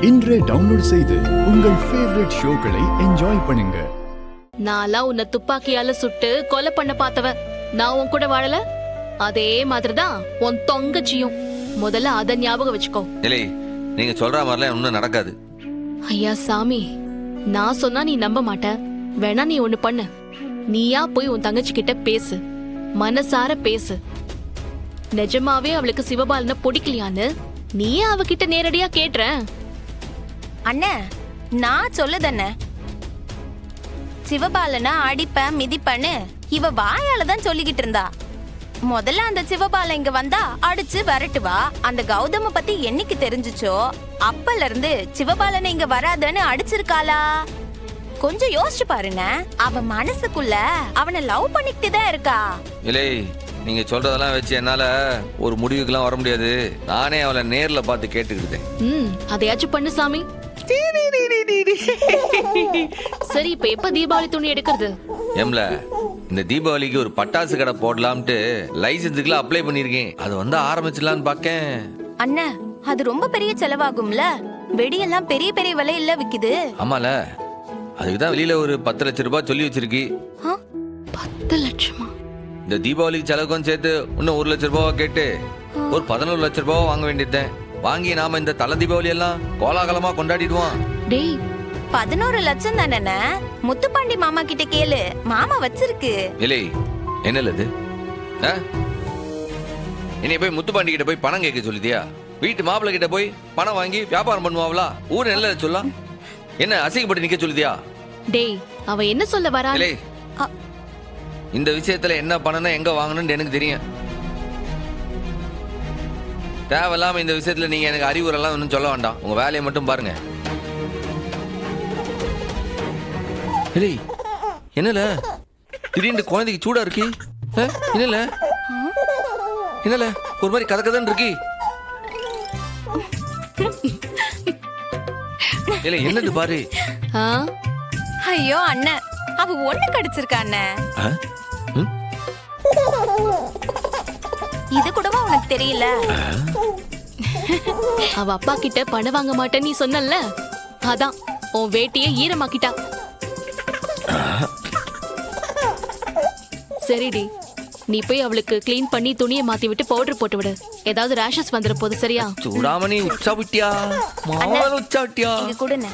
இன்றே டவுன்லோட் செய்து உங்கள் ஃபேவரட் ஷோக்களை என்ஜாய் பண்ணுங்க. நான்லாம் உன்னை துப்பாக்கியால சுட்டு கொலை பண்ண பார்த்தவ. நான் உன் கூட வாழல. அதே மாதிரிதான் உன் தொங்கச்சியும். முதல்ல அத ஞாபகம் வச்சுக்கோ. இல்லை, நீங்க சொல்ற மாதிரிலாம் ஒன்னும் நடக்காது. ஐயா சாமி, நான் சொன்னா நீ நம்ப மாட்ட. வேணா நீ ஒண்ணு பண்ணு. நீயா போய் உன் தங்கச்சி கிட்ட பேசு, மனசார பேசு. நிஜமாவே அவளுக்கு சிவபாலனை பிடிக்கலையான்னு நீயே அவகிட்ட நேரடியா கேட்ற. அண்ணே, நான் சொல்லுதண்ணே, சிவபாலனா அடிப்பேன் மிதிப்பேன்னு இவ வாயால தான் சொல்லிக்கிட்டு இருந்தா. முதல்ல அந்த சிவபாலன் இங்க வந்தா அடிச்சு விரட்டுவா. அந்த கௌதம பத்தி என்னைக்கு தெரிஞ்சுச்சோ அப்பல இருந்து சிவபாலனை இங்க வராதன்னு அடிச்சிருக்காளா? கொஞ்சம் யோசிச்சு பாருங்க. அவ மனசுக்குள்ள அவனை லவ் பண்ணிக்கிட்டு தான் இருக்கா. இல்லை, நீங்க சொல்றதெல்லாம் வச்சு என்னால ஒரு முடிவுக்கெல்லாம் வர முடியாது. நானே அவளை நேர்ல பார்த்து கேட்டுக்கிட்டேன். அதையாச்சும் பண்ணு சாமி. சரி, இப்ப எப்ப தீபாவளி துணி எடுக்கிறது? ஏம்ல, இந்த தீபாவளிக்கு ஒரு பட்டாசு கடை போடலாம்ட்டு லைசன்ஸுக்குலாம் அப்ளை பண்ணிருக்கேன். அது வந்து ஆரம்பிச்சிடலான்னு பாக்கேன். அண்ணா, அது ரொம்ப பெரிய செலவாகும்ல. வெடியெல்லாம் பெரிய பெரிய விலையில விக்குது. ஆமால, அதுக்குதான் வெளியில ஒரு 10 லட்சம் ரூபாய் சொல்லி வச்சிருக்கு. 10 லட்சமா? இந்த தீபாவளிக்கு செலவுக்கும் சேர்த்து இன்னும் 1 லட்சம் ரூபாய் கேட்டு ஒரு 11 லட்சம் ரூபாய் வாங்க வேண்டியதுதான். வாங்கி நாம இந்த தலை தீபாவளி எல்லாம் கோலாகலமா கொண்டாடிடுவோம். டேய், 11 லட்சம் தானே? முத்துப்பாண்டி மாமா கிட்ட கேளு, மாமா வச்சிருக்கு. இல்லை, என்னல இது? என்னைய போய் முத்துப்பாண்டி கிட்ட போய் பணம் கேட்க சொல்லிதியா? வீட்டு மாப்பிள்ளை கிட்ட போய் பணம் வாங்கி வியாபாரம் பண்ணுவாங்களா? ஊர் நல்ல சொல்லலாம். என்ன அசிங்கப்பட்டு நிக்க சொல்லிதியா? டேய், அவ என்ன சொல்ல வரா? இல்லை, இந்த விஷயத்துல என்ன பண்ணணும், எங்க வாங்கணும்னு எனக்கு தெரியும். தேவையில்லாம இந்த விஷயத்துல நீங்க எனக்கு அறிவுரெல்லாம் ஒன்றும் சொல்ல வேண்டாம். உங்க வேலையை மட்டும் பாருங்க. இல்லை, என்னல திடீர்னு குழந்தைக்கு சூடா இருக்கு? என்னல என்னல ஒரு மாதிரி கதகதன்னு இருக்கு? இல்ல, என்னது பாரு. ஐயோ அண்ணன், அவ ஒண்ணு கடிச்சிருக்கா அண்ணன். இது கூடவா உனக்கு தெரியல? அவ அப்பா கிட்ட பணம் வாங்க மாட்டேன்னு நீ சொன்னல்ல, அதான் உன் வேட்டியை ஈரமாக்கிட்டா. சரிடி, நீ போய் அவளுக்கு கிளீன் பண்ணி துணியை மாத்தி விட்டு பவுடர் போட்டு விடு. ஏதாவது ரேஷஸ் வந்துற போது. சரியா? சூடாமணி உச்சா விட்டியா? மாவள உச்சா விட்டியா? இங்க கொடுங்க.